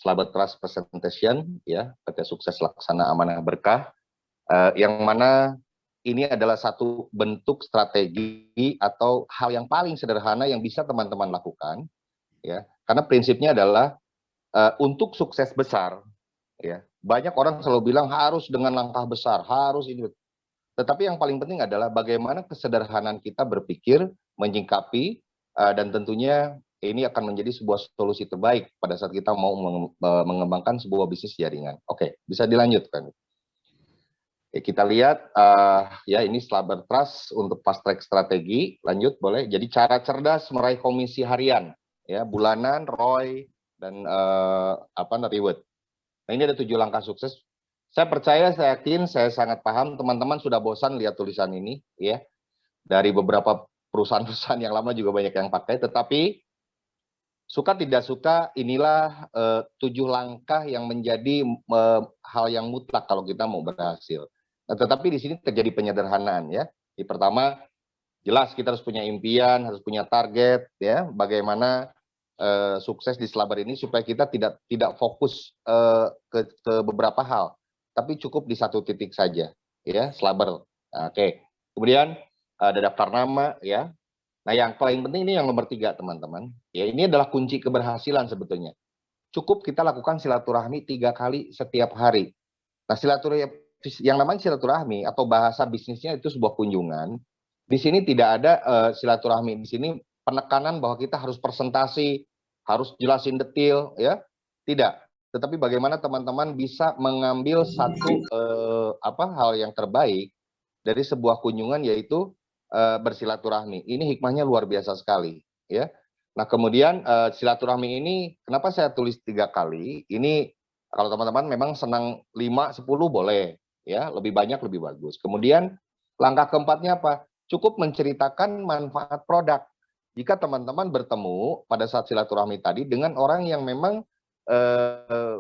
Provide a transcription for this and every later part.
Slaber Trust Presentation, ya, PT Sukses Laksana Amanah Berkah, yang mana ini adalah satu bentuk strategi atau hal yang paling sederhana yang bisa teman-teman lakukan, ya, karena prinsipnya adalah untuk sukses besar, ya, banyak orang selalu bilang harus dengan langkah besar, harus ini. Tetapi yang paling penting adalah bagaimana kesederhanaan kita berpikir, menyikapi, dan tentunya ini akan menjadi sebuah solusi terbaik pada saat kita mau mengembangkan sebuah bisnis jaringan. Oke, bisa dilanjutkan. Oke, kita lihat, ya ini Slaber Trust untuk fast track strategi. Lanjut, boleh. Jadi cara cerdas meraih komisi harian, ya, bulanan, ROI, dan reward. Nah, ini ada 7 langkah sukses. Saya percaya, saya yakin, saya sangat paham teman-teman sudah bosan lihat tulisan ini, ya. Dari beberapa perusahaan-perusahaan yang lama juga banyak yang pakai, tetapi suka tidak suka, inilah 7 langkah yang menjadi hal yang mutlak kalau kita mau berhasil. Nah, tetapi di sini terjadi penyederhanaan, ya. Yang pertama, jelas kita harus punya impian, harus punya target, ya. Bagaimana sukses di Slaber ini supaya kita tidak fokus ke beberapa hal, tapi cukup di satu titik saja, ya, Slaber. Oke. Kemudian ada daftar nama, ya. Nah, yang paling penting ini yang nomor 3, teman-teman. Ya, ini adalah kunci keberhasilan sebetulnya. Cukup kita lakukan silaturahmi 3 kali setiap hari. Nah, yang namanya silaturahmi atau bahasa bisnisnya itu sebuah kunjungan. Di sini tidak ada silaturahmi. Di sini penekanan bahwa kita harus presentasi, harus jelasin detail, ya. Tidak. Tetapi bagaimana teman-teman bisa mengambil satu hal yang terbaik dari sebuah kunjungan, yaitu bersilaturahmi. Ini hikmahnya luar biasa sekali, ya. Nah, kemudian silaturahmi ini kenapa saya tulis 3 kali? Ini kalau teman-teman memang senang 5, 10 boleh, ya, lebih banyak lebih bagus. Kemudian langkah keempatnya apa? Cukup menceritakan manfaat produk. Jika teman-teman bertemu pada saat silaturahmi tadi dengan orang yang memang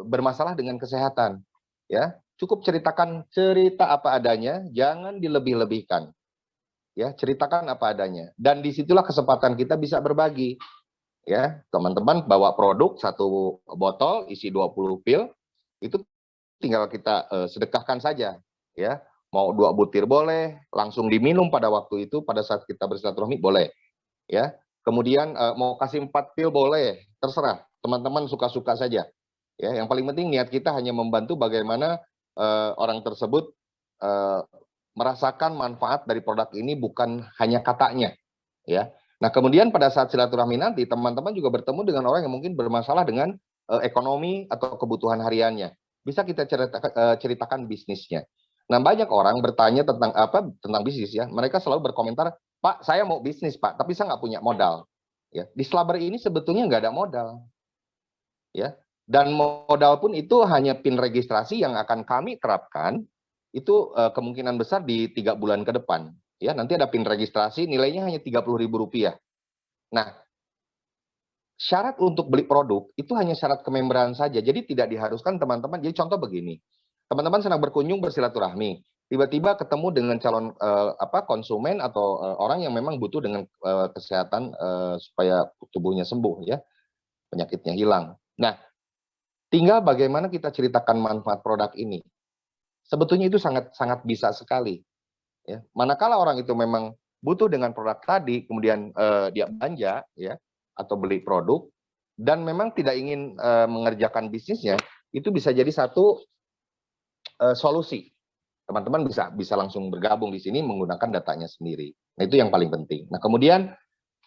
bermasalah dengan kesehatan, ya, cukup ceritakan cerita apa adanya, jangan dilebih-lebihkan. Ya, ceritakan apa adanya, dan disitulah kesempatan kita bisa berbagi, ya. Teman-teman bawa produk 1 botol isi 20 pil, itu tinggal kita sedekahkan saja, ya. Mau 2 butir boleh, langsung diminum pada waktu itu pada saat kita bersilaturahmi boleh, ya. Kemudian mau kasih 4 pil boleh, terserah teman-teman suka-suka saja, ya. Yang paling penting niat kita hanya membantu bagaimana orang tersebut merasakan manfaat dari produk ini, bukan hanya katanya, ya. Nah, kemudian pada saat silaturahmi nanti teman-teman juga bertemu dengan orang yang mungkin bermasalah dengan ekonomi atau kebutuhan hariannya. Bisa kita ceritakan bisnisnya. Nah, banyak orang bertanya tentang bisnis, ya. Mereka selalu berkomentar, "Pak, saya mau bisnis, Pak, tapi saya nggak punya modal." Ya, di Slaber ini sebetulnya nggak ada modal, ya. Dan modal pun itu hanya PIN registrasi yang akan kami terapkan itu kemungkinan besar di 3 bulan ke depan, ya. Nanti ada PIN registrasi, nilainya hanya Rp30.000. Nah, syarat untuk beli produk itu hanya syarat kememberan saja, jadi tidak diharuskan teman-teman. Jadi contoh begini, teman-teman sedang berkunjung bersilaturahmi, tiba-tiba ketemu dengan calon konsumen atau orang yang memang butuh dengan kesehatan supaya tubuhnya sembuh, ya, penyakitnya hilang. Nah, tinggal bagaimana kita ceritakan manfaat produk ini. Sebetulnya itu sangat bisa sekali, ya. Manakala orang itu memang butuh dengan produk tadi, kemudian dia belanja, ya, atau beli produk, dan memang tidak ingin mengerjakan bisnisnya, itu bisa jadi satu solusi. Teman-teman bisa langsung bergabung di sini menggunakan datanya sendiri. Nah, itu yang paling penting. Nah, kemudian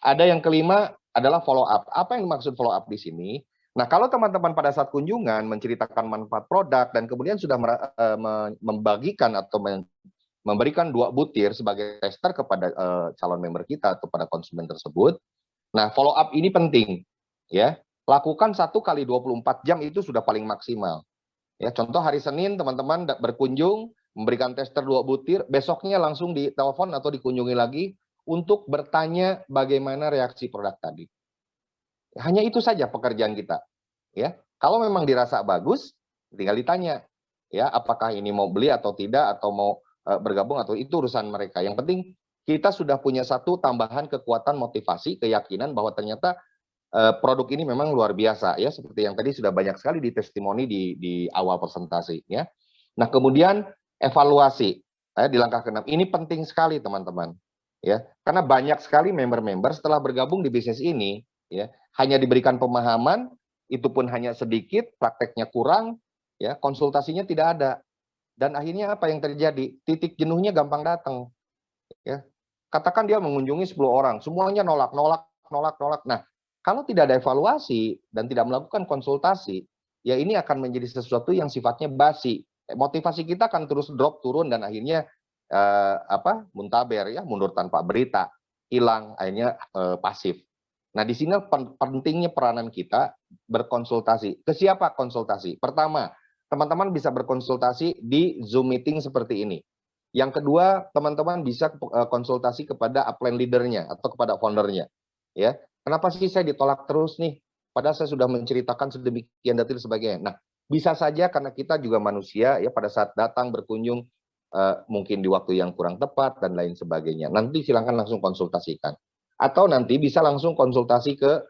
ada yang kelima adalah follow up. Apa yang dimaksud follow up di sini? Nah, kalau teman-teman pada saat kunjungan menceritakan manfaat produk dan kemudian sudah membagikan atau memberikan 2 butir sebagai tester kepada calon member kita atau pada konsumen tersebut. Nah, follow up ini penting, ya. Lakukan 1 kali 24 jam itu sudah paling maksimal. Ya, contoh hari Senin teman-teman berkunjung, memberikan tester 2 butir, besoknya langsung ditelepon atau dikunjungi lagi untuk bertanya bagaimana reaksi produk tadi. Hanya itu saja pekerjaan kita, ya. Kalau memang dirasa bagus, tinggal ditanya, ya, apakah ini mau beli atau tidak, atau mau bergabung, atau itu urusan mereka. Yang penting kita sudah punya satu tambahan kekuatan motivasi, keyakinan bahwa ternyata produk ini memang luar biasa ya, seperti yang tadi sudah banyak sekali di testimoni di awal presentasi ya. Nah, kemudian evaluasi di langkah ke-6 ini penting sekali teman-teman ya, karena banyak sekali member-member setelah bergabung di bisnis ini ya, hanya diberikan pemahaman, itu pun hanya sedikit, prakteknya kurang ya, konsultasinya tidak ada. Dan akhirnya apa yang terjadi? Titik jenuhnya gampang datang ya. Katakan dia mengunjungi 10 orang, semuanya nolak, nolak, nolak, nolak. Nah, kalau tidak ada evaluasi dan tidak melakukan konsultasi, ya ini akan menjadi sesuatu yang sifatnya basi. Motivasi kita akan terus drop, turun, dan akhirnya muntaber ya, mundur tanpa berita, hilang, akhirnya pasif. Nah, di sini pentingnya peranan kita berkonsultasi. Ke siapa konsultasi? Pertama, teman-teman bisa berkonsultasi di Zoom meeting seperti ini. Yang kedua, teman-teman bisa konsultasi kepada upline leadernya atau kepada foundernya. Ya, kenapa sih saya ditolak terus nih? Padahal saya sudah menceritakan sedemikian detail sebagainya. Nah, bisa saja karena kita juga manusia ya, pada saat datang berkunjung mungkin di waktu yang kurang tepat dan lain sebagainya. Nanti silakan langsung konsultasikan. Atau nanti bisa langsung konsultasi ke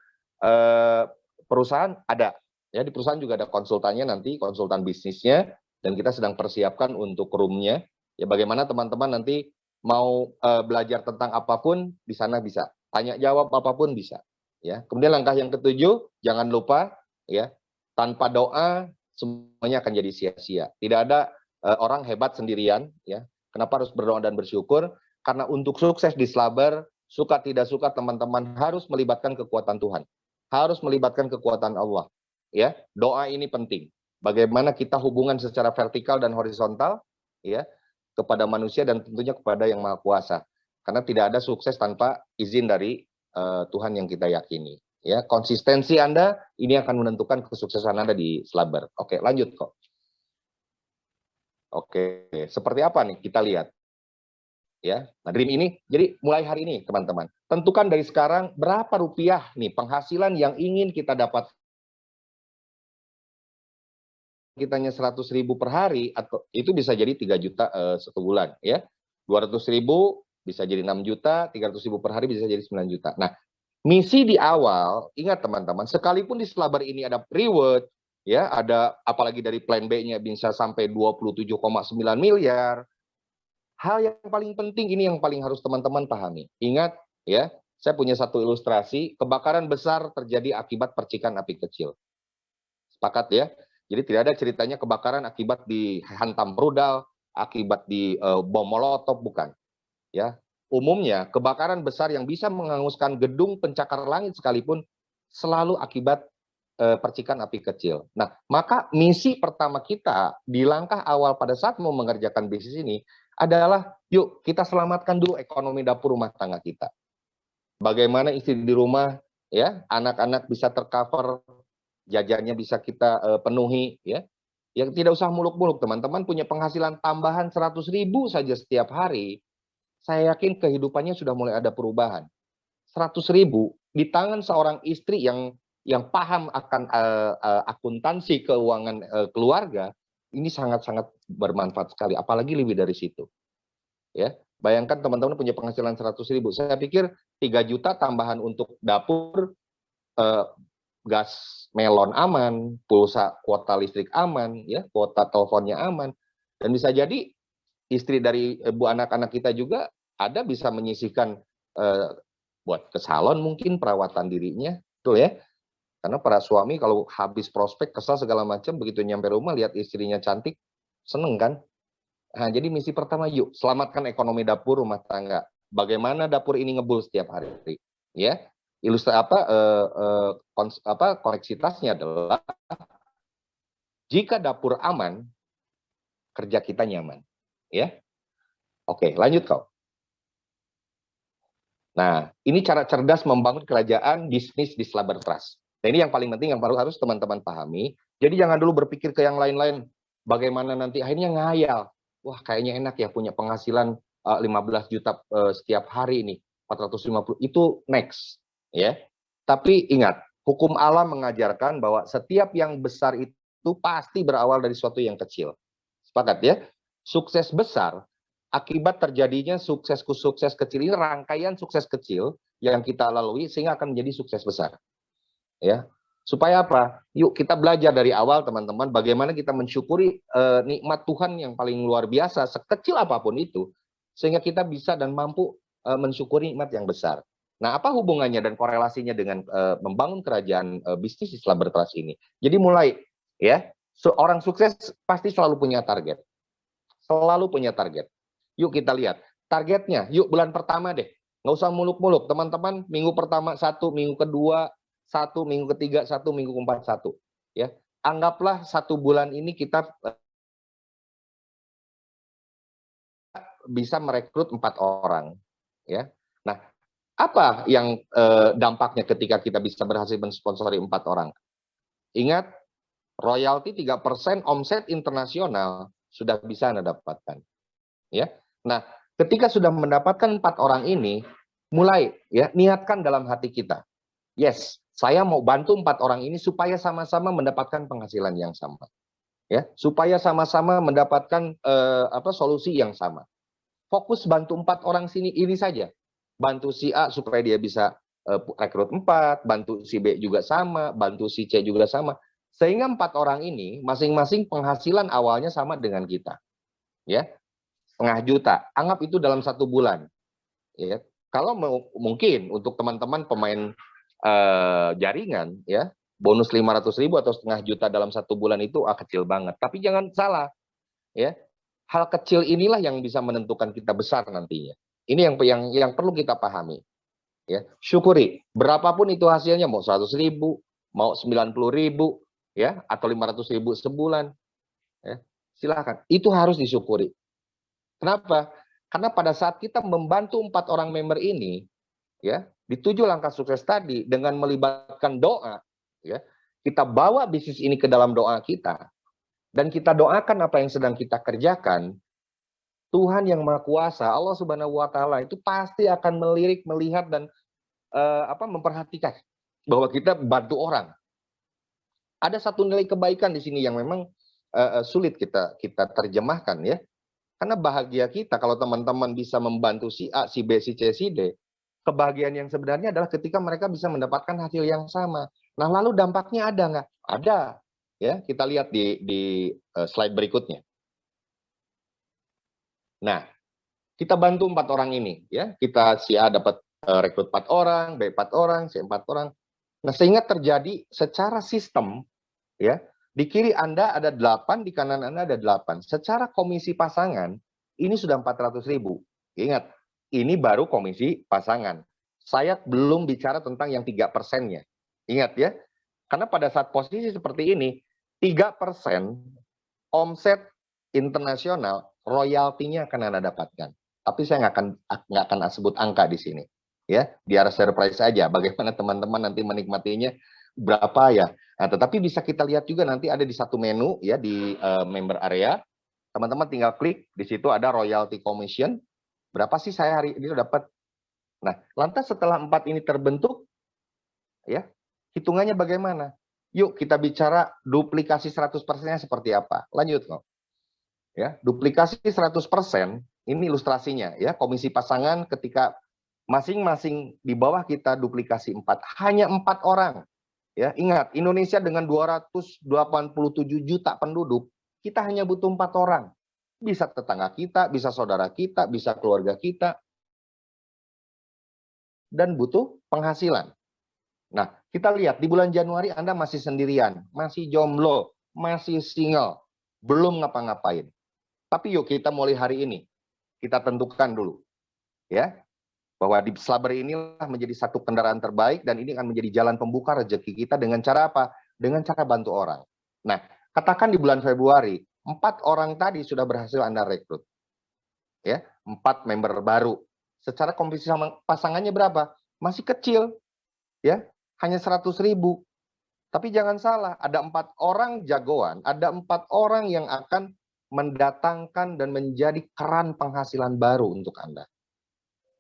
perusahaan, ada ya, di perusahaan juga ada konsultannya, nanti konsultan bisnisnya, dan kita sedang persiapkan untuk roomnya. Ya, bagaimana teman-teman nanti mau belajar tentang apapun di sana bisa, tanya jawab apapun bisa. Ya, kemudian langkah yang ketujuh, jangan lupa ya, tanpa doa semuanya akan jadi sia-sia. Tidak ada orang hebat sendirian. Ya, kenapa harus berdoa dan bersyukur? Karena untuk sukses di Slaber, suka tidak suka teman-teman harus melibatkan kekuatan Tuhan, harus melibatkan kekuatan Allah. Ya, doa ini penting. Bagaimana kita hubungan secara vertikal dan horizontal, ya, kepada manusia dan tentunya kepada Yang Maha Kuasa. Karena tidak ada sukses tanpa izin dari Tuhan yang kita yakini. Ya, konsistensi Anda ini akan menentukan kesuksesan Anda di Slaber. Oke, lanjut kok. Oke, seperti apa nih? Kita lihat. Ya, nah dream ini, jadi mulai hari ini teman-teman, tentukan dari sekarang berapa rupiah nih penghasilan yang ingin kita dapat. Kitanya 100.000 per hari, atau itu bisa jadi 3 juta satu bulan ya. 200.000 bisa jadi 6 juta, 300.000 per hari bisa jadi 9 juta. Nah, misi di awal, ingat teman-teman, sekalipun di Slaber ini ada reward ya, ada apalagi dari plan B-nya bisa sampai 27,9 miliar. Hal yang paling penting ini yang paling harus teman-teman pahami. Ingat ya, saya punya satu ilustrasi, kebakaran besar terjadi akibat percikan api kecil. Sepakat ya? Jadi tidak ada ceritanya kebakaran akibat dihantam rudal, akibat di bom molotov, bukan. Ya, umumnya kebakaran besar yang bisa menghanguskan gedung pencakar langit sekalipun selalu akibat percikan api kecil. Nah, maka misi pertama kita di langkah awal pada saat mau mengerjakan bisnis ini adalah, yuk kita selamatkan dulu ekonomi dapur rumah tangga kita. Bagaimana istri di rumah, ya, anak-anak bisa tercover, jajannya bisa kita penuhi ya. Yang tidak usah muluk-muluk, teman-teman punya penghasilan tambahan 100.000 saja setiap hari, saya yakin kehidupannya sudah mulai ada perubahan. 100.000 di tangan seorang istri yang paham akan akuntansi keuangan keluarga, ini sangat-sangat bermanfaat sekali, apalagi lebih dari situ. Ya, bayangkan teman-teman punya penghasilan 100.000, saya pikir 3 juta tambahan untuk dapur, gas melon aman, pulsa kuota listrik aman, ya, kuota teleponnya aman, dan bisa jadi istri dari ibu anak-anak kita juga ada bisa menyisihkan buat ke salon mungkin perawatan dirinya, betul ya? Karena para suami kalau habis prospek kesal segala macam, begitu nyampe rumah lihat istrinya cantik, seneng kan? Nah, jadi misi pertama, yuk selamatkan ekonomi dapur rumah tangga. Bagaimana dapur ini ngebul setiap hari, ya? Koneksitasnya adalah jika dapur aman, kerja kita nyaman, ya. Oke, lanjut kau. Nah, ini cara cerdas membangun kerajaan bisnis di Slaber Trust. Nah, ini yang paling penting yang harus teman-teman pahami. Jadi jangan dulu berpikir ke yang lain-lain. Bagaimana nanti akhirnya ngayal. Wah, kayaknya enak ya punya penghasilan 15 juta setiap hari ini, 450. Itu next, ya. Tapi ingat, hukum alam mengajarkan bahwa setiap yang besar itu pasti berawal dari sesuatu yang kecil. Sepakat ya? Sukses besar akibat terjadinya sukses kecil ini, rangkaian sukses kecil yang kita lalui sehingga akan menjadi sukses besar. ya. Supaya apa? Yuk kita belajar dari awal teman-teman bagaimana kita mensyukuri nikmat Tuhan yang paling luar biasa sekecil apapun itu sehingga kita bisa dan mampu mensyukuri nikmat yang besar. Nah, apa hubungannya dan korelasinya dengan membangun kerajaan bisnis Islam berkelas ini? Jadi mulai ya, seorang sukses pasti selalu punya target. Selalu punya target. Yuk kita lihat targetnya. Yuk bulan pertama deh. Nggak usah muluk-muluk. Teman-teman, minggu pertama satu, minggu kedua satu, minggu ketiga satu, minggu keempat satu. Ya, anggaplah 1 bulan ini kita bisa merekrut 4 orang. Ya, nah apa yang dampaknya ketika kita bisa berhasil mensponsori 4 orang? Ingat, royalti 3% omset internasional sudah bisa Anda dapatkan. Ya, nah ketika sudah mendapatkan 4 orang ini, mulai ya niatkan dalam hati kita, yes, saya mau bantu 4 orang ini supaya sama-sama mendapatkan penghasilan yang sama, ya, supaya sama-sama mendapatkan solusi yang sama. Fokus bantu 4 orang ini saja, bantu si A supaya dia bisa rekrut 4, bantu si B juga sama, bantu si C juga sama, sehingga 4 orang ini masing-masing penghasilan awalnya sama dengan kita, ya. 500.000, anggap itu dalam 1 bulan. Ya, kalau mungkin untuk teman-teman pemain jaringan, ya, bonus 500.000 atau 500.000 dalam 1 bulan itu kecil banget. Tapi jangan salah, ya, hal kecil inilah yang bisa menentukan kita besar nantinya. Ini yang perlu kita pahami. Ya, syukuri berapapun itu hasilnya, mau 100.000, mau 90.000, ya, atau 500.000 sebulan, ya, silakan. Itu harus disyukuri. Kenapa? Karena pada saat kita membantu 4 orang member ini, ya, di 7 langkah sukses tadi dengan melibatkan doa, ya, kita bawa bisnis ini ke dalam doa kita dan kita doakan apa yang sedang kita kerjakan. Tuhan yang Maha Kuasa, Allah Subhanahu wa taala itu pasti akan melirik, melihat dan memperhatikan bahwa kita bantu orang. Ada satu nilai kebaikan di sini yang memang sulit kita terjemahkan, ya. Karena bahagia kita kalau teman-teman bisa membantu si A, si B, si C, si D, kebahagiaan yang sebenarnya adalah ketika mereka bisa mendapatkan hasil yang sama. Nah, lalu dampaknya ada nggak? Ada. Ya, kita lihat di slide berikutnya. Nah, kita bantu 4 orang ini, ya. Kita si A dapat rekrut 4 orang, B 4 orang, C 4 orang. Nah, sehingga terjadi secara sistem, ya, di kiri Anda ada 8, di kanan Anda ada 8. Secara komisi pasangan, ini sudah 400.000. Ingat, ini baru komisi pasangan. Saya belum bicara tentang yang 3%-nya. Ingat ya, karena pada saat posisi seperti ini, 3% omset internasional, royaltinya akan Anda dapatkan. Tapi saya nggak akan sebut angka di sini. Ya, biar surprise saja bagaimana teman-teman nanti menikmatinya berapa ya. Nah, tetapi bisa kita lihat juga nanti ada di satu menu ya di member area. Teman-teman tinggal klik di situ ada royalty commission. Berapa sih saya hari ini dapat? Nah, lantas setelah 4 ini terbentuk, ya, hitungannya bagaimana? Yuk kita bicara duplikasi 100%-nya seperti apa. Lanjut kok. Ya, duplikasi 100%, ini ilustrasinya ya, komisi pasangan ketika masing-masing di bawah kita duplikasi 4, hanya 4 orang. Ya, ingat, Indonesia dengan 287 juta penduduk, kita hanya butuh 4 orang. Bisa tetangga kita, bisa saudara kita, bisa keluarga kita, dan butuh penghasilan. Nah, kita lihat di bulan Januari Anda masih sendirian, masih jomblo, masih single, belum ngapa-ngapain. Tapi yuk kita mulai hari ini, kita tentukan dulu, ya, bahwa di Slaber inilah menjadi satu kendaraan terbaik dan ini akan menjadi jalan pembuka rezeki kita dengan cara apa? Dengan cara bantu orang. Nah, katakan di bulan Februari, 4 orang tadi sudah berhasil Anda rekrut. Ya, 4 member baru. Secara komposisi pasangannya berapa? Masih kecil. Ya, hanya 100.000. Tapi jangan salah, ada 4 orang jagoan, ada 4 orang yang akan mendatangkan dan menjadi keran penghasilan baru untuk Anda.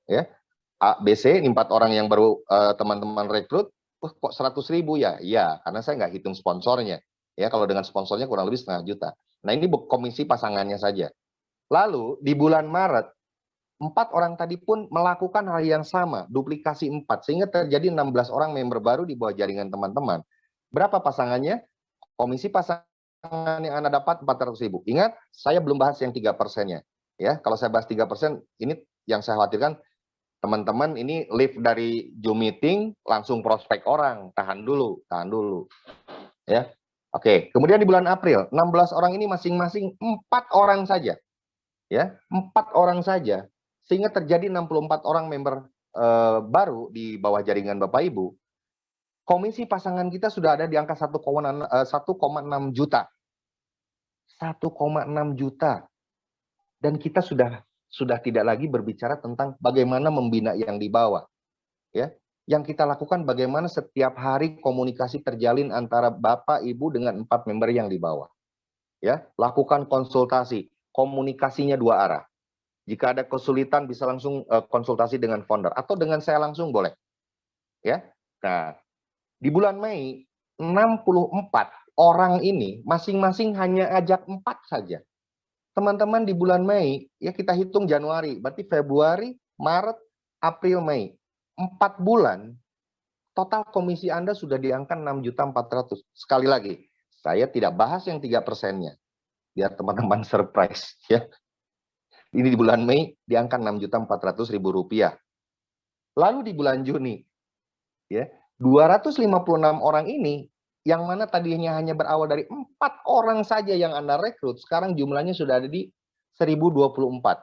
Ya, A, B, C, ini 4 orang yang baru teman-teman rekrut, kok 100.000 ya? Iya, karena saya nggak hitung sponsornya. Ya, kalau dengan sponsornya kurang lebih 500.000. Nah, ini komisi pasangannya saja. Lalu di bulan Maret, 4 orang tadi pun melakukan hal yang sama, duplikasi 4, sehingga terjadi 16 orang member baru di bawah jaringan teman-teman. Berapa pasangannya? Komisi pasangan yang Anda dapat 400.000. Ingat, saya belum bahas yang 3%-nya. Ya, kalau saya bahas 3%, ini yang saya khawatirkan, teman-teman ini live dari Zoom meeting, langsung prospek orang. Tahan dulu, tahan dulu. Ya, oke. Kemudian di bulan April, 16 orang ini masing-masing 4 orang saja. Ya, 4 orang saja. Sehingga terjadi 64 orang member baru di bawah jaringan Bapak Ibu. Komisi pasangan kita sudah ada di angka 1,6 juta. 1,6 juta. Dan kita sudah tidak lagi berbicara tentang bagaimana membina yang di bawah. Ya. Yang kita lakukan bagaimana setiap hari komunikasi terjalin antara Bapak Ibu dengan 4 member yang di bawah. Ya, lakukan konsultasi, komunikasinya 2 arah. Jika ada kesulitan bisa langsung konsultasi dengan founder atau dengan saya langsung boleh. Ya. Nah, di bulan Mei 64 orang ini masing-masing hanya ajak 4 saja. Teman-teman di bulan Mei, ya kita hitung Januari, berarti Februari, Maret, April, Mei. 4 bulan, total komisi Anda sudah di angka 6.400.000. Sekali lagi, saya tidak bahas yang 3%-nya. Biar teman-teman surprise. Ya. Ini di bulan Mei di angka 6.400.000 rupiah. Lalu di bulan Juni, ya 256 orang ini, yang mana tadinya hanya berawal dari 4 orang saja yang Anda rekrut, sekarang jumlahnya sudah ada di 1024.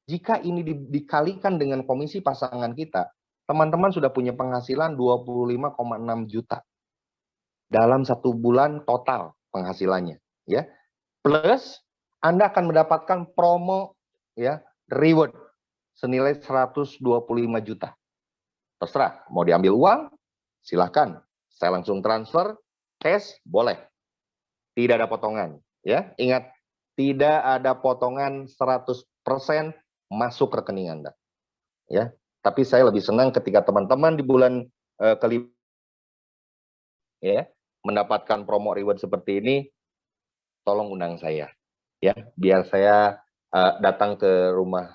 Jika ini dikalikan dengan komisi pasangan kita, teman-teman sudah punya penghasilan 25,6 juta. Dalam 1 bulan total penghasilannya. Ya. Plus, Anda akan mendapatkan promo ya reward senilai 125 juta. Terserah, mau diambil uang, silahkan. Saya langsung transfer, cash, boleh. Tidak ada potongan. Ya, ingat, tidak ada potongan 100% masuk rekening Anda. Ya, tapi saya lebih senang ketika teman-teman di bulan kelima ya mendapatkan promo reward seperti ini, tolong undang saya. Ya, biar saya datang ke rumah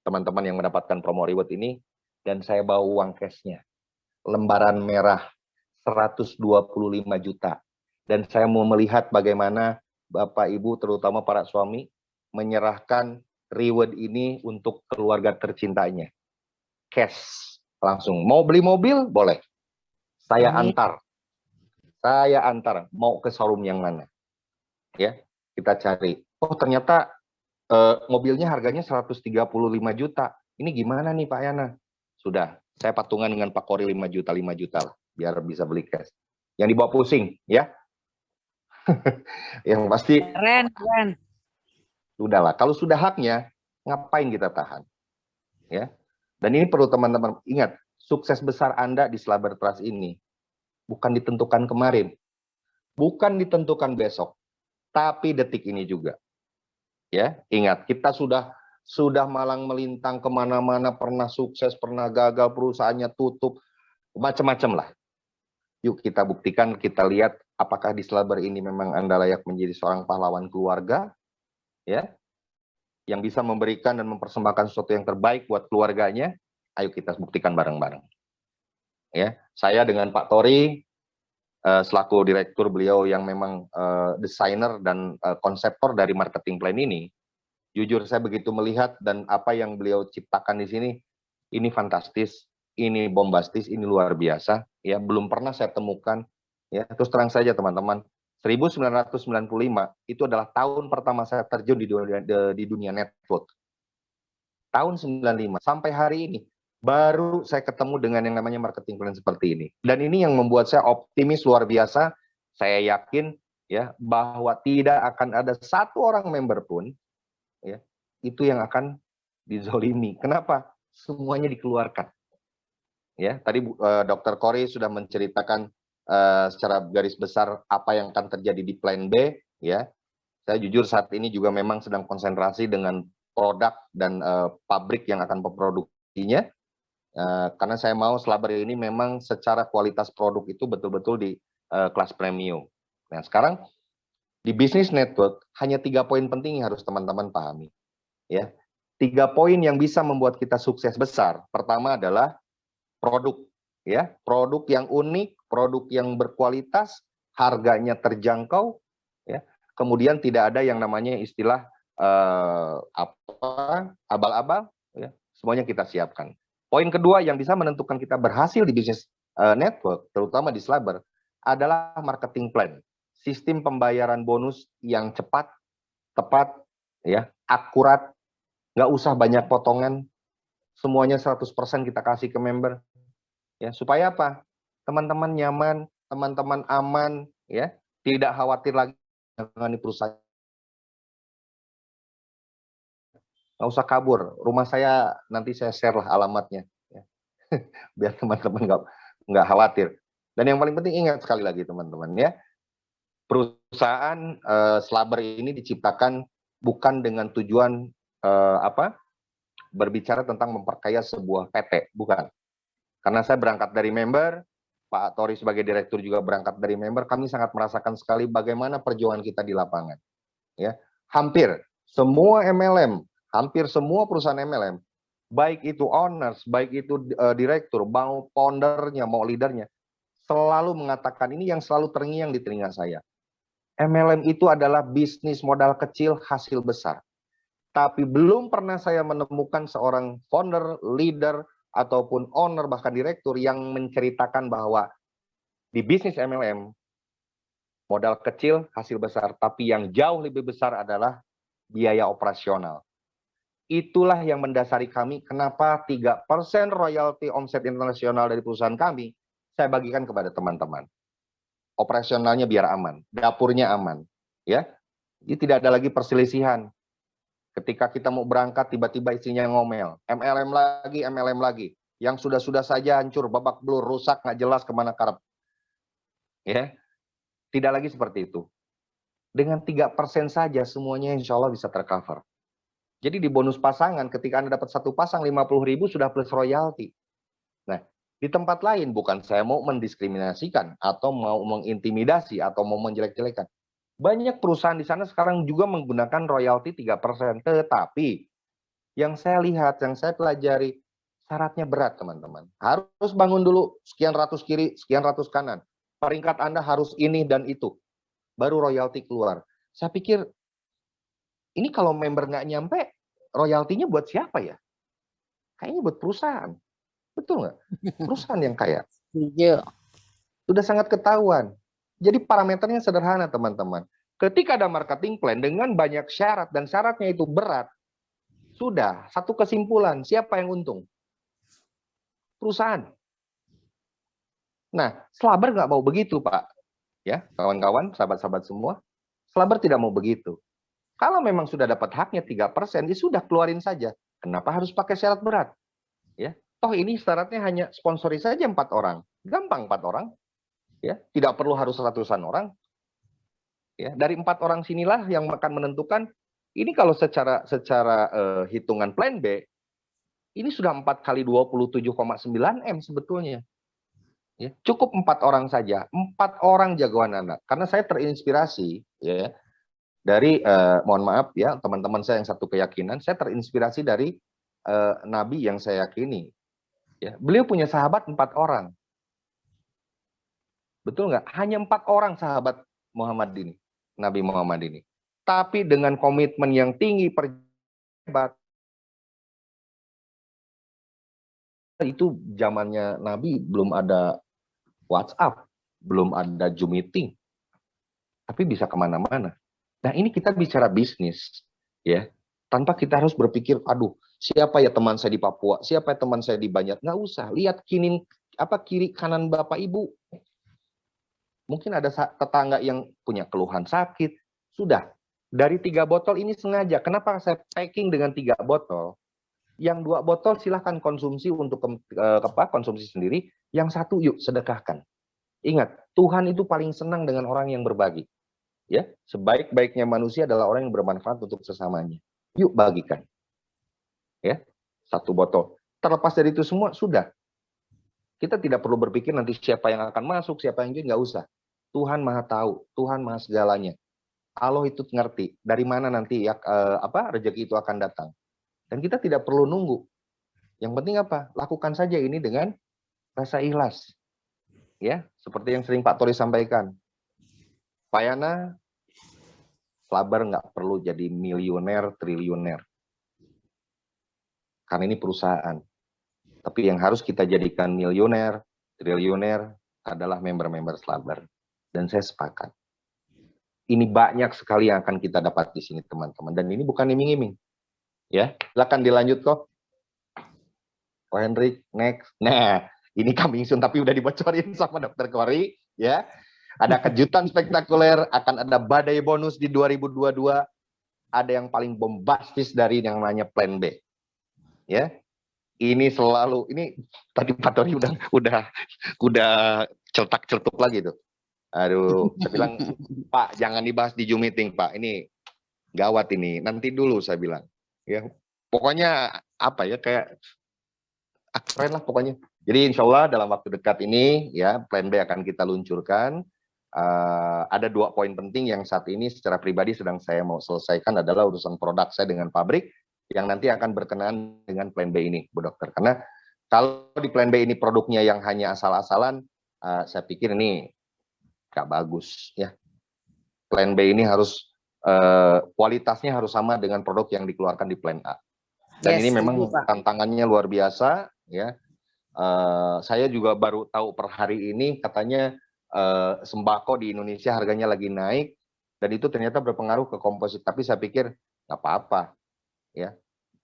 teman-teman yang mendapatkan promo reward ini dan saya bawa uang cashnya. Lembaran merah 125 juta. Dan saya mau melihat bagaimana Bapak Ibu terutama para suami menyerahkan reward ini untuk keluarga tercintanya. Cash langsung. Mau beli mobil boleh. Saya antar. Saya antar mau ke showroom yang mana. Ya, kita cari. Oh, ternyata mobilnya harganya 135 juta. Ini gimana nih Pak Yana? Sudah, saya patungan dengan Pak Kori 5 juta lah, biar bisa beli cash. Yang dibawa pusing, ya. Yang pasti. Keren. Sudahlah, kalau sudah haknya, ngapain kita tahan? Ya. Dan ini perlu teman-teman ingat, sukses besar Anda di Slaber Trust ini bukan ditentukan kemarin, bukan ditentukan besok, tapi detik ini juga. Ya, ingat, kita sudah malang melintang kemana-mana, pernah sukses, pernah gagal, perusahaannya tutup, macam-macam lah. Yuk kita buktikan, kita lihat apakah di Slaber ini memang Anda layak menjadi seorang pahlawan keluarga, ya, yang bisa memberikan dan mempersembahkan sesuatu yang terbaik buat keluarganya. Ayo kita buktikan bareng-bareng. Ya, saya dengan Pak Tori selaku direktur, beliau yang memang desainer dan konseptor dari marketing plan ini. Jujur saya begitu melihat dan apa yang beliau ciptakan di sini, ini fantastis, ini bombastis, ini luar biasa. Ya, belum pernah saya temukan. Ya, terus terang saja teman-teman, 1995 itu adalah tahun pertama saya terjun di dunia network. Tahun 95 sampai hari ini baru saya ketemu dengan yang namanya marketing plan seperti ini. Dan ini yang membuat saya optimis luar biasa. Saya yakin ya bahwa tidak akan ada satu orang member pun ya itu yang akan dizolimi. Kenapa? Semuanya dikeluarkan. Ya, tadi Dr. Kori sudah menceritakan secara garis besar apa yang akan terjadi di plan B. Ya, saya jujur saat ini juga memang sedang konsentrasi dengan produk dan pabrik yang akan memproduksinya. Karena saya mau Slaber ini memang secara kualitas produk itu betul-betul di kelas premium. Nah, sekarang di bisnis network hanya 3 poin penting yang harus teman-teman pahami. Ya, 3 poin yang bisa membuat kita sukses besar. Pertama adalah produk, ya, produk yang unik, produk yang berkualitas, harganya terjangkau, ya. Kemudian tidak ada yang namanya istilah abal-abal, ya. Semuanya kita siapkan. Poin kedua yang bisa menentukan kita berhasil di bisnis network, terutama di Slaber, adalah marketing plan. Sistem pembayaran bonus yang cepat, tepat, ya, akurat, nggak usah banyak potongan, semuanya 100% kita kasih ke member, ya, supaya apa? Teman-teman nyaman, teman-teman aman, ya, tidak khawatir lagi dengan perusahaan. Nggak usah kabur, rumah saya nanti saya share lah alamatnya, ya. Biar teman-teman nggak khawatir. Dan yang paling penting ingat sekali lagi teman-teman, ya, perusahaan Slaber ini diciptakan bukan dengan tujuan berbicara tentang memperkaya sebuah PT, bukan. Karena saya berangkat dari member, Pak Tori sebagai direktur juga berangkat dari member, kami sangat merasakan sekali bagaimana perjuangan kita di lapangan. Ya, hampir semua MLM, hampir semua perusahaan MLM, baik itu owners, baik itu direktur, mau foundernya, mau leadernya, selalu mengatakan ini yang selalu terngiang di telinga saya. MLM itu adalah bisnis modal kecil, hasil besar. Tapi belum pernah saya menemukan seorang founder, leader, ataupun owner, bahkan direktur yang menceritakan bahwa di bisnis MLM, modal kecil, hasil besar. Tapi yang jauh lebih besar adalah biaya operasional. Itulah yang mendasari kami kenapa 3% royalti omset internasional dari perusahaan kami, saya bagikan kepada teman-teman. Operasionalnya biar aman, dapurnya aman. Ya, jadi tidak ada lagi perselisihan. Ketika kita mau berangkat, tiba-tiba istrinya ngomel. MLM lagi. Yang sudah-sudah saja hancur, babak belur, rusak, nggak jelas kemana karep. Ya, tidak lagi seperti itu. Dengan 3% saja, semuanya insya Allah bisa tercover. Jadi di bonus pasangan, ketika Anda dapat satu pasang 50.000 sudah plus royalti. Nah, di tempat lain, bukan saya mau mendiskriminasikan, atau mau mengintimidasi, atau mau menjelek-jelekan. Banyak perusahaan di sana sekarang juga menggunakan royalti 3%. Tetapi yang saya lihat, yang saya pelajari, syaratnya berat teman-teman. Harus bangun dulu sekian ratus kiri, sekian ratus kanan. Peringkat Anda harus ini dan itu. Baru royalti keluar. Saya pikir, ini kalau member nggak nyampe, royaltinya buat siapa ya? Kayaknya buat perusahaan. Betul nggak? Perusahaan yang kaya. Iya. Sudah sangat ketahuan. Jadi parameternya sederhana teman-teman. Ketika ada marketing plan dengan banyak syarat dan syaratnya itu berat, sudah satu kesimpulan, siapa yang untung? Perusahaan. Nah, Slaber nggak mau begitu, Pak. Ya, kawan-kawan, sahabat-sahabat semua, Slaber tidak mau begitu. Kalau memang sudah dapat haknya 3%, ya sudah keluarin saja. Kenapa harus pakai syarat berat? Ya, toh ini syaratnya hanya sponsori saja 4 orang. Gampang 4 orang. Ya, tidak perlu harus ratusan orang. Ya, dari 4 orang sinilah yang akan menentukan. Ini kalau secara hitungan plan B, ini sudah 4 kali 27,9 M sebetulnya. Ya, cukup 4 orang saja, 4 orang jagoan anak. Karena saya terinspirasi, ya, dari mohon maaf ya teman-teman saya yang satu keyakinan, saya terinspirasi dari Nabi yang saya yakini. Ya, beliau punya sahabat 4 orang. Betul nggak? Hanya 4 orang sahabat Muhammad ini, Nabi Muhammad ini. Tapi dengan komitmen yang tinggi, perjabat, itu zamannya Nabi belum ada WhatsApp, belum ada Zoom meeting, tapi bisa kemana-mana. Nah ini kita bicara bisnis, ya, tanpa kita harus berpikir, aduh, siapa ya teman saya di Papua, siapa ya teman saya di Banjar, nggak usah, lihat kiri kanan bapak ibu. Mungkin ada tetangga yang punya keluhan sakit, sudah. Dari 3 botol ini sengaja, kenapa saya packing dengan 3 botol? Yang 2 botol silahkan konsumsi untuk konsumsi sendiri, yang 1 yuk sedekahkan. Ingat, Tuhan itu paling senang dengan orang yang berbagi. Ya, sebaik-baiknya manusia adalah orang yang bermanfaat untuk sesamanya. Yuk bagikan. Ya, 1 botol. Terlepas dari itu semua, sudah. Kita tidak perlu berpikir nanti siapa yang akan masuk, siapa yang nggak usah. Tuhan Maha tahu, Tuhan Maha segalanya. Allah itu ngerti dari mana nanti ya rezeki itu akan datang. Dan kita tidak perlu nunggu. Yang penting apa? Lakukan saja ini dengan rasa ikhlas. Ya, seperti yang sering Pak Tori sampaikan. Pak Yana, sabar nggak perlu jadi milioner, triliuner. Karena ini perusahaan. Tapi yang harus kita jadikan milioner, triliuner adalah member-member sabar. Dan saya sepakat. Ini banyak sekali yang akan kita dapat di sini, teman-teman. Dan ini bukan iming-iming. Ya, silakan dilanjut kok. Ko Hendrik, next. Nah, ini coming soon tapi udah dibocorin sama Dokter Kori, ya. Ada kejutan spektakuler, akan ada badai bonus di 2022. Ada yang paling bombastis dari yang namanya Plan B. Ya. Ini selalu, ini tadi Pak Tori udah celtak-celtuk lagi tuh. Aduh, saya bilang, Pak, jangan dibahas di Zoom meeting, Pak. Ini gawat ini. Nanti dulu saya bilang. Ya, pokoknya apa ya, kayak keren lah pokoknya. Jadi insya Allah dalam waktu dekat ini ya Plan B akan kita luncurkan. Ada 2 poin penting yang saat ini secara pribadi sedang saya mau selesaikan adalah urusan produk saya dengan pabrik yang nanti akan berkenaan dengan Plan B ini, Bu Dokter. Karena kalau di Plan B ini produknya yang hanya asal-asalan, saya pikir ini nggak bagus ya. Plan B ini harus kualitasnya harus sama dengan produk yang dikeluarkan di Plan A. Dan ini memang tantangannya luar biasa ya. Saya juga baru tahu per hari ini katanya sembako di Indonesia harganya lagi naik dan itu ternyata berpengaruh ke komposit. Tapi saya pikir nggak apa-apa ya.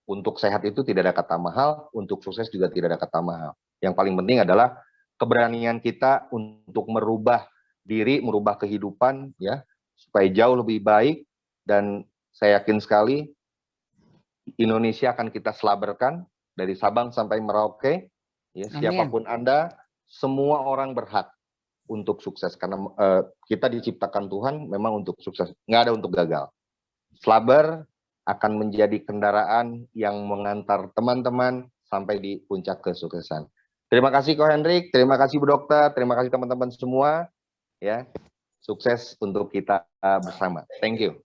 Untuk sehat itu tidak ada kata mahal, untuk sukses juga tidak ada kata mahal. Yang paling penting adalah keberanian kita untuk merubah diri, merubah kehidupan ya supaya jauh lebih baik. Dan saya yakin sekali Indonesia akan kita selabarkan dari Sabang sampai Merauke. Ya, siapapun Anda, semua orang berhak untuk sukses karena kita diciptakan Tuhan memang untuk sukses, nggak ada untuk gagal. Slabar akan menjadi kendaraan yang mengantar teman-teman sampai di puncak kesuksesan. Terima kasih Ko Hendrik, terima kasih Bu Dokter, terima kasih teman-teman semua. Ya, sukses untuk kita bersama. Thank you.